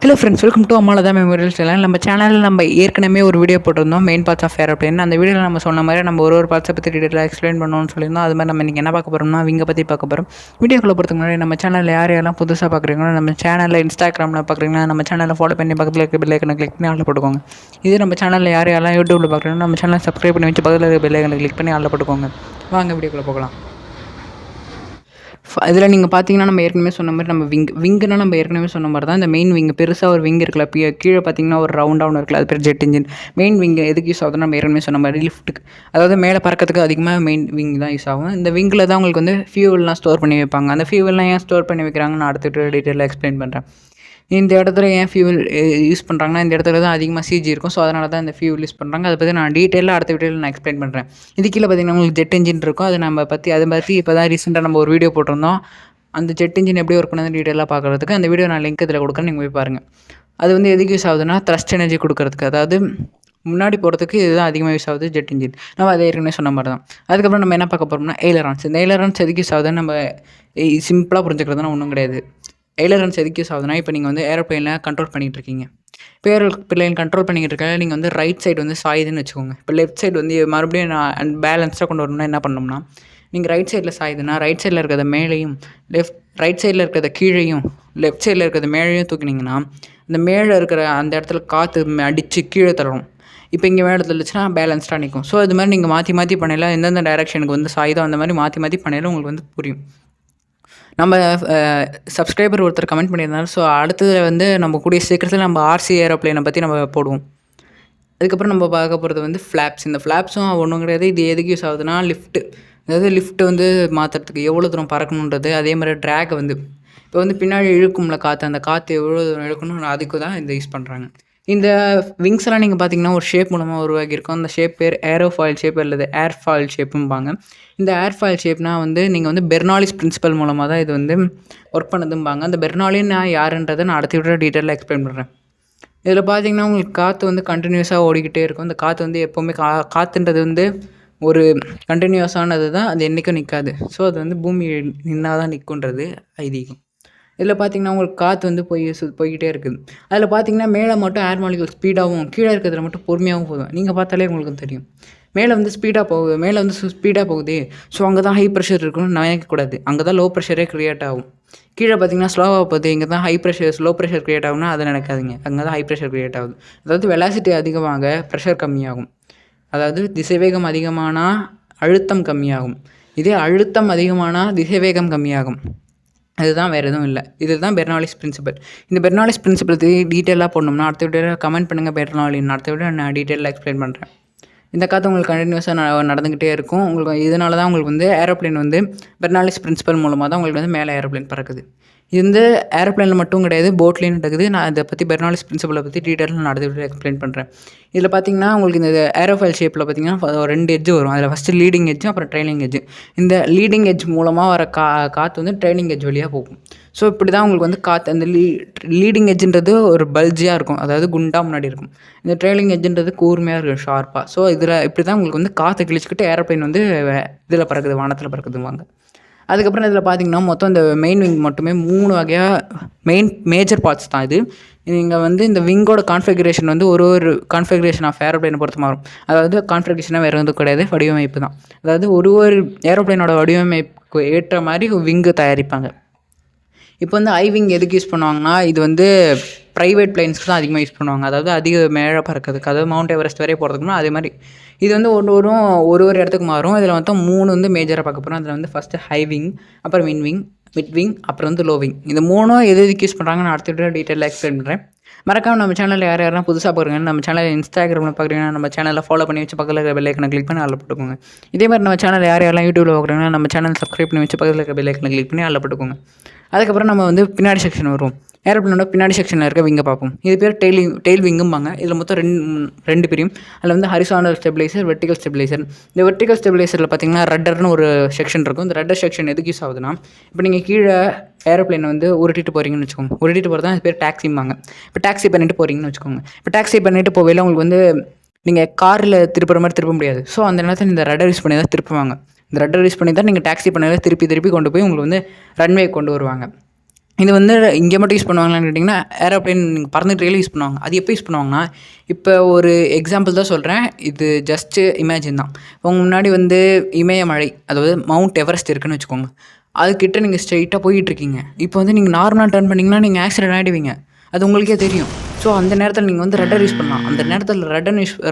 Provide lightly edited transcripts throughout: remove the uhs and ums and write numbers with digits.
Hello friends, welcome to Ammalatha memorial channel. நம்ம சேனலில் நம்ம ஏற்கனவே ஒரு வீடியோ போட்டிருந்தோம், மெயின் பார்ட்ஸ் ஆஃப் ஏரோப்ளேன். அந்த வீடியோவில் நம்ம சொன்ன மாதிரி நம்ம ஒரு பார்ட்ஸை பற்றி டீட்டெயிலாக எக்ஸ்பிளைன் பண்ணணும்னு சொல்லியிருந்தோம். அது மாதிரி நம்ம இன்றைக்கி என்ன பார்க்க போகிறோம்னா விங்கை பற்றி பார்க்க போகிறோம். வீடியோக்குள்ளே போகிறதுக்கு முன்னாடி நம்ம சேனலில் யாரெல்லாம் புதுசாக பார்க்குறீங்களோ, நம்ம சேனலில் இன்ஸ்டாகிராமில் பார்க்குறீங்கன்னா நம்ம சேனலில் ஃபாலோ பண்ணி பக்கத்தில் இருக்க பெல் ஐக்கனை கிளிக் பண்ணி ஆளில் போட்டுக்கோங்க. இதே நம்ம சேனலில் யாரெல்லாம் யூடியூப்பில் பார்க்குறீங்களோ நம்ம சேனலை சப்ஸ்கிரைப் பண்ணி வச்சு பக்கத்தில் இருக்க பெல் ஐக்கனை கிளிக் பண்ணி ஆளில் போட்டுக்கோங்க. வாங்க வீடியோக்குள்ளே போகலாம். இதில் நீங்கள் பார்த்தீங்கன்னா நம்ம ஏற்கனவே சொன்ன மாதிரி நம்ம விங்குனா நம்ம ஏற்கனவே சொன்ன மாதிரி தான் இந்த மெயின் விங் பெருசாக ஒரு விங் இருக்குல்ல, கீழே பார்த்தீங்கன்னா ஒரு ரவுண்டாக ஒன்று இருக்குல்ல, அது பேர் ஜெட் இன்ஜின். மெயின் விங் எதுக்கு யூஸ் ஆகுதுன்னு நம்ம ஏற்கனவே சொன்ன மாதிரி லிஃப்ட்டுக்கு, அதாவது மேலே பறக்கிறதுக்கு அதிகமாக மெயின் விங் தான் யூஸ் ஆகும். இந்த விங்கில் தான் உங்களுக்கு வந்து ஃபியூவல்லாம் ஸ்டோர் பண்ணி வைப்பாங்க. அந்த ஃபியூவல்லாம் ஏன் ஸ்டோர் பண்ணி வைக்கிறாங்கன்னு நான் அடுத்த டீட்டெயிலாக எக்ஸ்பிளைன் பண்ணுறேன். இந்த இடத்துல ஏன் ஃபியூவல் யூஸ் பண்ணுறாங்கன்னா இந்த இடத்துல தான் அதிகமாக சிஜி இருக்கும். ஸோ அதனால தான் இந்த ஃபியூவல் யூஸ் பண்ணுறாங்க. அதை பற்றி நான் டீட்டெயிலாக அடுத்த வீடியோவில் நான் எக்ஸ்பிளைன் பண்ணுறேன். இது கீழே பார்த்தீங்கன்னா உங்களுக்கு ஜெட் இன்ஜின் இருக்கும். அதை பற்றி இப்போ தான் ரீசெண்டாக நம்ம ஒரு வீடியோ போட்டிருந்தோம். அந்த ஜெட் இன்ஜின் எப்படி ஒர்க் பண்ணது டீட்டெயிலாக பார்க்குறதுக்கு அந்த வீடியோ நான் லிங்க் இதில் கொடுக்குறேன், நீங்கள் போய் பாருங்கள். அது வந்து எதுக்கு யூஸ் ஆகுதுன்னா த்ரஸ்ட் எனர்ஜி கொடுக்குறதுக்கு, அதாவது முன்னாடி போகிறதுக்கு இதுதான் அதிகமாக யூஸ் ஆகுது ஜெட் இன்ஜின். நம்ம அதை ஏற்கனவே சொன்ன மாதிரி தான். அதுக்கப்புறம் நம்ம என்ன பார்க்க போகிறோம்னா எய்லரான்ஸ். இந்த எய்லரான்ஸ் எதுக்கு யூஸ் ஆகுதுன்னு நம்ம சிம்பிளாக புரிஞ்சுக்கிறதுனா ஒன்றும் கிடையாது. எய்லரான்ஸ் எதுக்கு யூஸ் ஆகுதுன்னா இப்போ நீங்கள் வந்து ஏரோப்ளேனில் கண்ட்ரோல் பண்ணிகிட்டு இருக்கீங்க. இப்போ ஏரோப்ளேன் கண்ட்ரோல் பண்ணிக்கிட்டு இருக்காங்க, நீங்கள் வந்து ரைட் சைடு வந்து சாயுதுன்னு வச்சுக்கோங்க. இப்போ லெஃப்ட் சைடு வந்து மறுபடியும் நான் பேலன்ஸாக கொண்டு வரணும்னா என்ன பண்ணணும்னா, நீங்கள் ரைட் சைடில் சாயுதுன்னா ரைட் சைடில் இருக்கிறத மேலேயும் ரைட் சைடில் இருக்கிறத கீழேயும் லெஃப்ட் சைடில் இருக்கிறத மேலேயும் தூக்கினீங்கன்னா இந்த மேலே இருக்கிற அந்த இடத்துல காற்று அடித்து கீழே தரும். இப்போ இங்கே மேலே தள்ளிச்சுன்னா பேலன்ஸ்டாக நிற்கும். ஸோ இது மாதிரி நீங்கள் மாற்றி பண்ணல எந்தெந்த டைரெக்ஷனுக்கு வந்து சாயுதோ அந்த மாதிரி மாற்றி பண்ணல உங்களுக்கு வந்து புரியும். நம்ம சப்ஸ்கிரைபர் ஒருத்தர் கமெண்ட் பண்ணியிருந்தாலும், ஸோ அடுத்தது வந்து நம்ம கூடிய சீக்கிரத்தில் நம்ம ஆர்சி ஏரோப்ளேனை பற்றி நம்ம போடுவோம். அதுக்கப்புறம் நம்ம பார்க்க போகிறது வந்து ஃப்ளாப்ஸ். இந்த ஃப்ளாப்ஸும் ஒன்றும் கிடையாது. இது எதுக்கு யூஸ் ஆகுதுன்னா லிஃப்ட்டு, அதாவது லிஃப்ட்டு வந்து மாற்றுறதுக்கு எவ்வளோ தூரம் பறக்கணுன்றது. அதே மாதிரி ட்ராக் வந்து இப்போ வந்து பின்னாடி இழுக்கும்ல காற்று, அந்த காற்று எவ்வளோ தூரம் இழுக்கணும் அதுக்கு தான் இந்த யூஸ் பண்ணுறாங்க. இந்த விங்ஸ் எல்லாம் நீங்கள் பார்த்தீங்கன்னா ஒரு ஷேப் மூலமாக உருவாக்கியிருக்கோம். அந்த ஷேப் பேர் ஏரோஃபாயில் ஷேப் அல்லது ஏர்ஃபாயில் ஷேப்பும்பாங்க. இந்த ஏர்ஃபாயில் ஷேப்னால் வந்து நீங்கள் வந்து பெர்னாலிஸ் பிரின்சிபல் மூலமாக தான் இது வந்து ஒர்க் பண்ணதும்பாங்க. அந்த பெர்னாலின்னு யாருன்றதை நான் அடுத்த விட டீட்டெயிலாக எக்ஸ்பிளைன் பண்ணுறேன். இதில் பார்த்தீங்கன்னா உங்களுக்கு காற்று வந்து கண்டினியூஸாக ஓடிக்கிட்டே இருக்கும். இந்த காற்று வந்து எப்போவுமே காற்றுன்றது வந்து ஒரு கண்டினியூஸானது தான், அது என்றைக்கும் நிற்காது. ஸோ அது வந்து பூமி நின்னால் தான் நிற்குன்றது ஐதீகம். இதில் பார்த்தீங்கன்னா உங்களுக்கு காற்று வந்து போய்கிட்டே இருக்குது. அதில் பார்த்தீங்கன்னா மேலே மட்டும் ஏர் மாலிகுல் ஸ்பீடாகவும் கீழே இருக்கிறதுல மட்டும் பொறுமையாகவும் போதும். நீங்கள் பார்த்தாலே உங்களுக்கு தெரியும். மேலே வந்து ஸ்பீடாக போகுது. ஸோ அங்கே தான் ஹை ப்ரெஷர் இருக்குன்னு நினைக்கக்கூடாது. அங்கே தான் லோ ப்ரெஷரே க்ரியேட் ஆகும். கீழே பார்த்தீங்கன்னா ஸ்லோவாக போகுது, இங்கே தான் ஸ்லோ ப்ரெஷர் க்ரியேட் ஆகும்னா அதை நினைக்காதீங்க. அங்கே தான் ஹை ப்ரெஷர் க்ரியேட் ஆகுது. அதாவது வெலாசிட்டி அதிகமாக ப்ரெஷர் கம்மியாகும். அதாவது திசைவேகம் அதிகமானால் அழுத்தம் கம்மியாகும். இதே அழுத்தம் அதிகமானால் திசைவேகம் கம்மியாகும். அதுதான், வேறு எதுவும் இல்லை. இதுதான் பெர்னாலிஸ் பிரின்சிபல். இந்த பெர்னாலிஸ் பிரின்சிபல் டீட்டெயிலாக போடணும்னா அடுத்த வீடியோவில் கமெண்ட் பண்ணுங்கள் பெர்னாலின். அடுத்த வீடியோ நான் டீட்டெயிலாக எக்ஸ்பிளைன் பண்ணுறேன். இந்த காற்று உங்களுக்கு கண்டினியூஸாக நடந்துக்கிட்டே இருக்கும். உங்களுக்கு இதனால தான் உங்களுக்கு வந்து ஏரோப்ளேன் வந்து பெர்னாலிஸ் பிரின்சிபல் மூலமாக தான் உங்களுக்கு வந்து மேலே ஏரோப்ளேன் பறக்குது. இது வந்து ஏரோப்ளேனில் மட்டும் கிடையாது, போட்லேயும் நடக்குது. நான் இதை பற்றி பெர்னாலிஸ் பிரின்சிபலை பற்றி டீட்டெயிலாக நான் அடுத்த வீடியோ எக்ஸ்பிளைன் பண்ணுறேன். இதில் பார்த்தீங்கன்னா உங்களுக்கு இந்த ஏரோஃபாயில் ஷேப்பில் பார்த்தீங்கன்னா 2 எட்ஜ் வரும். அதில் ஃபஸ்ட்டு லீடிங் எட்ஜும் அப்புறம் ட்ரைலிங் எட்ஜ். இந்த லீடிங் எட்ஜ் மூலமாக வர காற்று வந்து ட்ரைலிங் எட்ஜ் வழியாக போகும். ஸோ இப்படி தான் உங்களுக்கு வந்து காற்று அந்த லீடிங் எட்ஜுன்றது ஒரு பல்ஜியாக இருக்கும், அதாவது குண்டாக முன்னாடி இருக்கும். இந்த ட்ரைலிங் எட்ஜுன்றது கூர்மையாக இருக்கும், ஷார்ப்பாக. ஸோ இதில் இப்படி தான் உங்களுக்கு வந்து காற்று கிழிச்சிக்கிட்டு ஏரோப்ளேன் வந்து இதில் பறக்குது, வானத்தில் பறக்குதுவாங்க. அதுக்கப்புறம் இதில் பார்த்தீங்கன்னா மொத்தம் இந்த மெயின் விங் மட்டுமே 3 வகையாக மேஜர் பார்ட்ஸ் தான் இது. நீங்கள் வந்து இந்த விங்கோட கான்ஃபிகரேஷன் வந்து ஒரு கான்ஃபிகரேஷன் ஆஃப் ஏரோப்ளேனை பொறுத்து மாறும். அதாவது கான்ஃபிகரேஷனாக வேறு எதுவும் கிடையாது, வடிவமைப்பு தான். அதாவது ஒரு ஏரோப்ளேனோட வடிவமைப்புக்கு ஏற்ற மாதிரி விங்கு தயாரிப்பாங்க. இப்போ வந்து விங் எதுக்கு யூஸ் பண்ணுவாங்கன்னா, இது வந்து ப்ரைவேட் பிளைன்ஸ்க்கு தான் அதிகமாக யூஸ் பண்ணுவாங்க. அதாவது அதிக மேலே பறக்கிறதுக்கு, அதாவது மவுண்ட் எவரெஸ்ட் வரையும் போகிறதுக்குன்னா அதே மாதிரி இது வந்து ஒரு இடத்துக்கு மாறும். இதில் மொத்தம் 3 வந்து மேஜராக பார்க்க போகிறோம். அதில் வந்து ஃபஸ்ட்டு ஹை விங், அப்புறம் மிட் விங், அப்புறம் வந்து லோ விங். இந்த 3 எதுக்கு யூஸ் பண்ணுறாங்க நான் அடுத்த வீடியோ டீட்டெயிலாக எக்ஸ்பிளைன் பண்ணுறேன். மறக்காம நம்ம சேனலில் யாரெல்லாம் புதுசாக பார்க்குறீங்கன்னா நம்ம சேனல் இன்ஸ்டாகிராமில் பார்க்குறீங்கன்னா நம்ம சேனலில் ஃபாலோ பண்ணி வச்சு பக்கத்தில் இருக்க பெல் ஐக்கனை கிளிக் பண்ணி அதில் போட்டுக்கோங்க. இதே மாதிரி நம்ம சேனல் யாரெல்லாம் யூடியூப்பில் பார்க்குறீங்கன்னா நம்ம சேனல் சப்ஸ்கிரைப் பண்ணி வச்சு பக்கத்தில் இருக்க பெல் ஐக்கனை கிளிக் பண்ணி அதில் போட்டுக்கோங்க. அதுக்கப்புறம் நம்ம வந்து பின்னாடி செக்ஷன் வருவோம். ஏரோப்ளேனோட பின்னாடி செக்ஷனில் இருக்க விங்கை பார்ப்போம். இது பேர் டெயில் விங்கும்பாங்க. இதில் மொத்தம் 2 பிரியும். அதில் வந்து ஹரிசாண்டல் ஸ்டெபிலைசர், வெர்டிகல் ஸ்டெபிலைசர். இந்த வெர்டிகல் ஸ்டெபிலைசரில் பார்த்தீங்கன்னா ரட்டர்னு ஒரு செக்ஷன் இருக்கும். இந்த ரட்டர் செக்ஷன் எதுக்கு யூஸ் ஆகுதுன்னா, இப்போ நீங்கள் கீழே ஏரோப்ளேனை வந்து உருட்டிட்டு போகிறீங்கன்னு வச்சுக்கோங்க. உருட்டிட்டு போகிறது தான் இது பேர் டாக்ஸிம்பாங்க. இப்போ டாக்ஸி பண்ணிட்டு போகிறீங்கன்னு வச்சுக்கோங்க. இப்போ டாக்ஸி பண்ணிட்டு போகையில் உங்களுக்கு வந்து நீங்கள் காரில் திருப்புற மாதிரி திருப்ப முடியாது. ஸோ அந்த நேரத்தில் இந்த ரட்டர் யூஸ் பண்ணி தான் திருப்புவாங்க. இந்த ரட்டர் யூஸ் பண்ணி தான் நீங்கள் டாக்ஸி பண்ணையில் திருப்பி கொண்டு போய் உங்களுக்கு வந்து ரன்வே கொண்டு வருவாங்க. இது வந்து இங்கே மட்டும் யூஸ் பண்ணுவாங்களான்னு கேட்டிங்கன்னா, ஏரோப்ளேன் நீங்கள் பறந்துகிட்டே யூஸ் பண்ணுவாங்க. அது எப்போ யூஸ் பண்ணுவாங்கன்னா, இப்போ ஒரு எக்ஸாம்பிள் தான் சொல்கிறேன். இது ஜஸ்ட்டு இமேஜின் தான். உங்கள் முன்னாடி வந்து இமயமலை, அதாவது மவுண்ட் எவரெஸ்ட் இருக்குன்னு வச்சுக்கோங்க. அதுக்கிட்ட நீங்கள் ஸ்ட்ரெயிட்டாக போயிட்டுருக்கீங்க. இப்போ வந்து நீங்கள் நார்மலாக டர்ன் பண்ணிங்கன்னா நீங்கள் ஆக்சிடென்ட் ஆகிடுவீங்க. அது உங்களுக்கே தெரியும். ஸோ அந்த நேரத்தில் நீங்கள் வந்து ரட்டர் யூஸ் பண்ணலாம். அந்த நேரத்தில்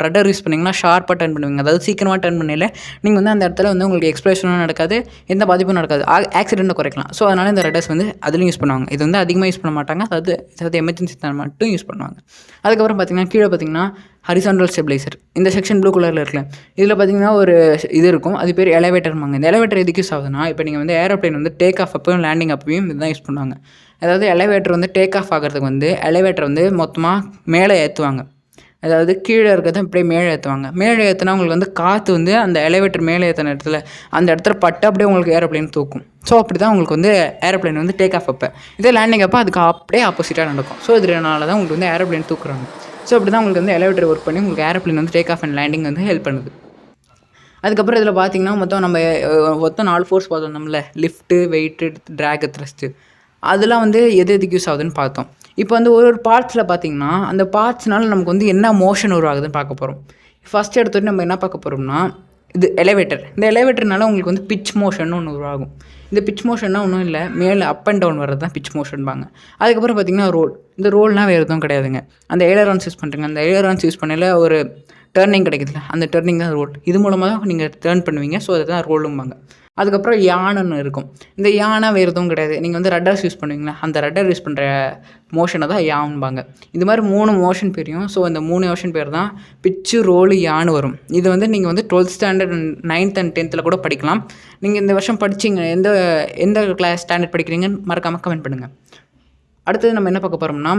ரட்டர் யூஸ் பண்ணிங்கன்னா ஷார்ப்பாக டர்ன் பண்ணுவீங்க. அதாவது சீக்கிரமாக டர்ன் பண்ணல நீங்கள் வந்து அந்த இடத்துல வந்து உங்களுக்கு எக்ஸ்ப்ளோஷனும் நடக்காது, எந்த பாதிப்பும் நடக்காது, ஆக்சிடென்ட்டை குறைக்கலாம். ஸோ அதனால் இந்த ரட்டர்ஸ் வந்து அதுலேயும் யூஸ் பண்ணுவாங்க. இது வந்து அதிகமாக யூஸ் பண்ண மாட்டாங்க. அதாவது எமர்ஜென்சி தான் மட்டும் யூஸ் பண்ணுவாங்க. அதுக்கப்புறம் பார்த்திங்கன்னா கீழே பார்த்திங்கன்னா ஹரிசாண்டல் ஸ்டெபிளைசர். இந்த செக்ஷன் ப்ளூ கலரில் இருக்குல்ல, இதில் பார்த்திங்கன்னா ஒரு இது இருக்கும். அது பேர் எலவேட்டர்மாங்க. இந்த எலவேட்டர் எதுக்கு யூஸ் ஆகுதுன்னா, இப்போ நீங்கள் வந்து ஏரோப்ளேன் வந்து டேக் ஆஃப் அப்பவும் லேண்டிங் அப்பவும் இதுதான் யூஸ் பண்ணுவாங்க. அதாவது எலவேட்டர் வந்து டேக் ஆஃப் ஆகிறதுக்கு வந்து எலவேட்டர் வந்து மொத்தமாக மேலே ஏற்றுவாங்க. அதாவது கீழே இருக்கிறத இப்படியே மேலே ஏற்றுவாங்க. மேலே ஏற்றினா உங்களுக்கு வந்து காற்று வந்து அந்த எலவேட்டர் மேலே ஏற்றின இடத்துல அந்த இடத்துல பட்டு அப்படியே உங்களுக்கு ஏரோப்ளேன் தூக்கும். ஸோ அப்படி தான் உங்களுக்கு வந்து ஏரோப்ளேன் வந்து டேக் ஆஃப் அப்போ, இதே லேண்டிங் அப்போ அதுக்கு அப்படியே ஆப்போசிட்டாக நடக்கும். ஸோ இதனால தான் உங்களுக்கு வந்து ஏரோப்ளேன் தூக்குறாங்க. ஸோ அப்படி தான் உங்களுக்கு வந்து எலவேட்டர் ஒர்க் பண்ணி உங்களுக்கு ஏரோப்ளேன் வந்து டேக் ஆஃப் அண்ட் லேண்டிங் வந்து ஹெல்ப் பண்ணுது. அதுக்கப்புறம் இதில் பார்த்திங்கன்னா மொத்தம் 4 ஃபோர்ஸ் பார்த்தோம். நம்மள லிஃப்ட்டு, வெயிட்டு, ட்ராக், த்ரஸ்ட்டு, அதெல்லாம் வந்து எதுக்கு யூஸ் ஆகுதுன்னு பார்த்தோம். இப்போ வந்து ஒரு பார்ட்ஸில் பார்த்திங்கன்னா அந்த பார்ட்ஸ்னால நமக்கு வந்து என்ன மோஷன் உருவாகுதுன்னு பார்க்க போகிறோம். ஃபஸ்ட்டு எடுத்தோடனே நம்ம என்ன பார்க்க போகிறோம்னா, இது எலவேட்டர். இந்த எலவேட்டர்னால உங்களுக்கு வந்து பிட்ச் மோஷன் ஒன்று உருவாகும். இந்த பிட்ச் மோஷன்னா ஒன்றும் இல்லை, மேலே அப் அண்ட் டவுன் வர்றது தான் பிட்ச் மோஷன்பாங்க. அதுக்கப்புறம் பார்த்திங்கன்னா ரோல். இந்த ரோல்னால் வேறு எதுவும் கிடையாதுங்க. அந்த ஏலரான்ஸ் யூஸ் பண்ணுறீங்க. அந்த ஏலரான்ஸ் யூஸ் பண்ணல ஒரு டர்னிங் கிடைக்குதுல்ல, அந்த டர்னிங் தான் ரோல். இது மூலமாக தான் நீங்கள் டர்ன் பண்ணுவீங்க. ஸோ அதை தான் ரோலும்பாங்க. அதுக்கப்புறம் யானைன்னு இருக்கும். இந்த யானை வேறு எதுவும் கிடையாது. நீங்கள் வந்து ரட்டர்ஸ் யூஸ் பண்ணுவீங்களா, அந்த ரட்டர் யூஸ் பண்ணுற மோஷனை தான் யான்பாங்க. இது மாதிரி 3 மோஷன் தெரியும். ஸோ அந்த 3 மோஷன் பேர் தான் பிட்சு, ரோலு, யானு வரும். இது வந்து நீங்கள் வந்து 12th standard, 9th and 10th கூட படிக்கலாம். நீங்கள் இந்த வருஷம் படிச்சிங்க, எந்த கிளாஸ் ஸ்டாண்டர்ட் படிக்கிறீங்கன்னு மறக்காமல் கமெண்ட் பண்ணுங்கள். அடுத்தது நம்ம என்ன பார்க்க போகிறோம்னா,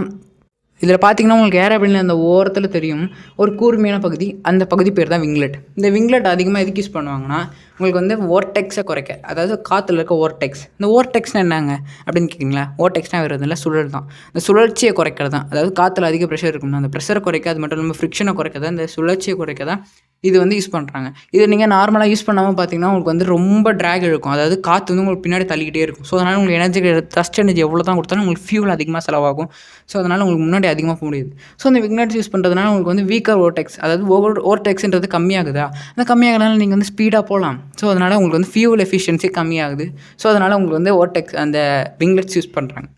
இதில் பார்த்திங்கன்னா உங்களுக்கு ஏரோப்ளேனில் அந்த ஓரத்தில் தெரியும் ஒரு கூர்மையான பகுதி, அந்த பகுதி பேர் தான் விங்லெட். இந்த விங்லெட் அதிகமாக எதுக்கு யூஸ் பண்ணுவாங்கன்னா, உங்களுக்கு வந்து ஓர்டெக்ஸை குறைக்க, அதாவது காற்றுல இருக்க ஓர்டெக்ஸ். இந்த ஓர்டெக்ஸ்னால் என்னங்க அப்படின்னு கேட்குறீங்களா? ஓர்டெக்ஸ்னால் வேறு இல்லை, சுழல் தான். இந்த சுழற்சியை குறைக்கிறது தான். அதாவது காற்றுல அதிக ப்ரெஷர் இருக்கும்னா அந்த ப்ரெஷரை குறைக்க, அது மட்டும் இல்லாமல் ஃப்ரிக்ஷனை குறைக்க தான், இந்த சுழற்சியை குறைக்க தான் இது வந்து யூஸ் பண்ணுறாங்க. இதை நீங்கள் நார்மலாக யூஸ் பண்ணாமல் பார்த்தீங்கன்னா உங்களுக்கு வந்து ரொம்ப ட்ராக் இழுக்கும். அதாவது காற்று வந்து உங்களுக்கு பின்னாடி தள்ளிக்கிட்டே இருக்கும். ஸோ அதனால் உங்களுக்கு எனர்ஜி, த்ரஸ்ட் எனர்ஜி எவ்வளோ தான் கொடுத்தாலும் உங்களுக்கு ஃபியூல் அதிகமாக செலவாகும். ஸோ அதனால் உங்களுக்கு முன்னாடி அதிகமாக போக முடியுது. ஸோ அந்த விக்னெட்ஸ் யூஸ் பண்ணுறதுனால உங்களுக்கு வந்து வீக்கர் ஓர்டெக்ஸ், அதாவது ஓர்டெக்ஸ்ன்றது கம்மியாகுதா, அந்த கம்மியாகிறதுனால நீங்கள் வந்து ஸ்பீடாக போகலாம். ஸோ அதனால் உங்களுக்கு வந்து ஃபியூல் எஃபிஷியன்சி கம்மியாகுது. ஸோ அதனால் உங்களுக்கு வந்து ஓர்டெக்ஸ் அந்த விங்லெட்ஸ் யூஸ் பண்ணுறாங்க.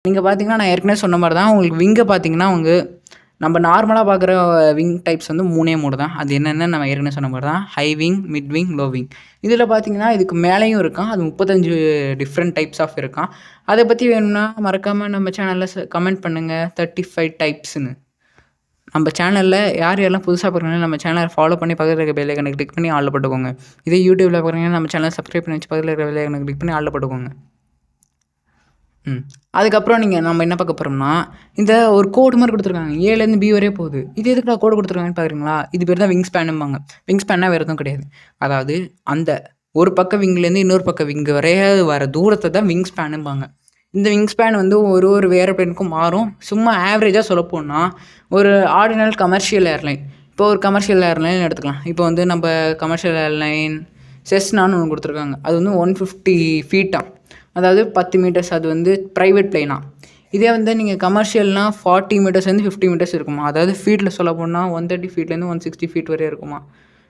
நீங்கள் பார்த்தீங்கன்னா நான் ஏற்கனவே சொன்ன மாதிரி தான் உங்களுக்கு விங்கை பார்த்தீங்கன்னா நம்ம நார்மலாக பார்க்குற விங் டைப்ஸ் வந்து 3 தான். அது என்னென்னு நம்ம ஏற்கனவே சொன்ன மாதிரி தான், high wing, mid wing, low wing. இதில் பார்த்தீங்கன்னா இதுக்கு மேலேயும் இருக்கான். அது 35 டிஃப்ரெண்ட் டைப்ஸ் ஆஃப் இருக்கான். அதை பற்றி வேணும்னா மறக்காமல் நம்ம சேனலில் கமெண்ட் பண்ணுங்கள், 35 டைப்ஸ்னு. நம்ம சேனலில் யாரெல்லாம் புதுசாக பார்க்குறீங்கன்னா நம்ம சேனலை ஃபாலோ பண்ணி பக்கத்தில் இருக்க பெல் ஐக்கனை கிளிக் பண்ணி ஆளில் போட்டுக்கோங்க. இதே யூடியூப்பில் பார்க்குறீங்கன்னா நம்ம சேனலை சப்ஸ்கிரைப் பண்ணி வச்சு பக்கத்தில் இருக்கிற பெல் ஐக்கனை கிளிக் பண்ணி ஆளில் போட்டுக்கோங்க. அதுக்கப்புறம் நம்ம என்ன பார்க்க போகிறோம்னா, இந்த ஒரு கோடு மாதிரி கொடுத்துருக்காங்க. ஏலேருந்து பி வரையே போகுது. இது எதுக்குடா கோடு கொடுத்துருக்காங்கன்னு பார்க்குறீங்களா? இது பேர் தான் விங் ஸ்பேனும்பாங்க. விங் ஸ்பேன்னா வேறு எதுவும் கிடையாது. அதாவது அந்த ஒரு பக்க விங்லேருந்து இன்னொரு பக்க விங்கு வரைய வர தூரத்தை தான் விங் ஸ்பேனும்பாங்க. இந்த விங் ஸ்பேன் வந்து ஒரு ஏரோப்ளேனுக்கும் மாறும். சும்மா ஆவரேஜாக சொல்லப்போனால் ஒரு ஆர்டினல் கமர்ஷியல் ஏர்லைன், இப்போ ஒரு கமர்ஷியல் ஏர்லைன் எடுத்துக்கலாம். இப்போ வந்து நம்ம கமர்ஷியல் ஏர்லைன் செஸ்னான்னு ஒன்று கொடுத்துருக்காங்க. அது வந்து 150 ஃபீட்டாக, அதாவது 10 மீட்டர்ஸ். அது வந்து ப்ரைவேட் பிளைனா. இதே வந்து நீங்கள் கமர்ஷியல்னால் 40 மீட்டர்ஸ்லேருந்து 50 மீட்டர்ஸ் இருக்குமா. அதாவது ஃபீட்டில் சொல்ல போனால் 130 ஃபீட்லேருந்து 160 ஃபீட் வரையும் இருக்குமா.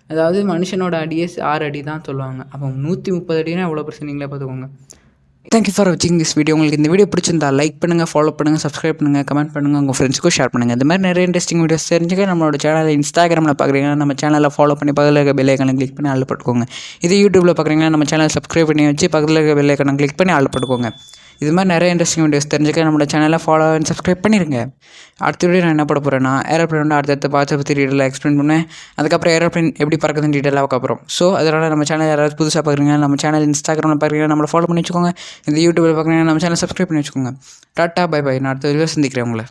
அதாவது மனுஷனோட அடியே 6 அடி தான் சொல்லுவாங்க. அப்போ 130 அடினா எவ்வளோ பெருசு நீங்களே பார்த்துக்கோங்க. தேங்க்யூ ஃபார் வாட்சிங் திஸ் வீடியோ. உங்களுக்கு இந்த வீடியோ பிடிச்சிருந்தா லைக் பண்ணுங்கள், ஃபாலோ பண்ணுங்கள், சப்ஸ்கிரைப் பண்ணுங்கள், கமெண்ட் பண்ணுங்கள், உங்கள் ஃப்ரெண்ட்ஸுக்கும் ஷேர் பண்ணுங்கள். இந்த மாதிரி நிறைய இன்ட்ரெஸ்டிங் வீடியோஸ் தெரிஞ்சுக்க நம்மளோட சேனலில் இன்ஸ்டாகிராமில் பார்க்குறீங்கன்னா நம்ம சேனலில் ஃபாலோ பண்ணி பக்கத்தில் இருக்க பெல் ஐக்கனை கிளிக் பண்ணி ஆள் போட்டுக்கோங்க. இது யூடியூப்பில் பார்க்குறீங்கன்னா நம்ம சேனலை சப்ஸ்கிரைப் பண்ணி வச்சு பக்கத்தில் இருக்க பெல் ஐக்கனை கிளிக் பண்ணி ஆள் போட்டுக்கோங்க. இது மாதிரி நிறைய இன்ட்ரெஸ்டிங் வீடியோஸ் தெரிஞ்சுக்க நம்மளோட சேனலில் ஃபாலோ அண்ட் சப்ஸ்கிரைப் பண்ணிடுங்க. அடுத்த வீடியோ நான் என்ன பண்ண போகிறேன்னா, ஏரோப்ளேன் வந்து அடுத்த பார்ட்ஸை பற்றி டீட்டெயிலாக எக்ஸ்பிளைன் பண்ணேன். அதுக்கப்புறம் ஏரோப்ளேன் எப்படி பறக்குதுன்னு டீட்டெயிலாக பார்க்க போகிறோம். ஸோ அதனால் நம்ம சேனல் யாராவது புதுசாக பார்க்குறீங்கன்னா நம்ம சேனல் இன்ஸ்டாகிராமில் பார்க்குறீங்கன்னா நம்மளை ஃபாலோ பண்ணி வச்சுக்கோங்க. இந்த யூடியூப்பில் பார்க்குறீங்கன்னா நம்ம சேனல் சப்ஸ்கிரைப் பண்ணி வச்சுக்கோங்க. டாட்டா, பை பை. நான் அடுத்த வீடியோ சந்திக்கிறேன் உங்களை.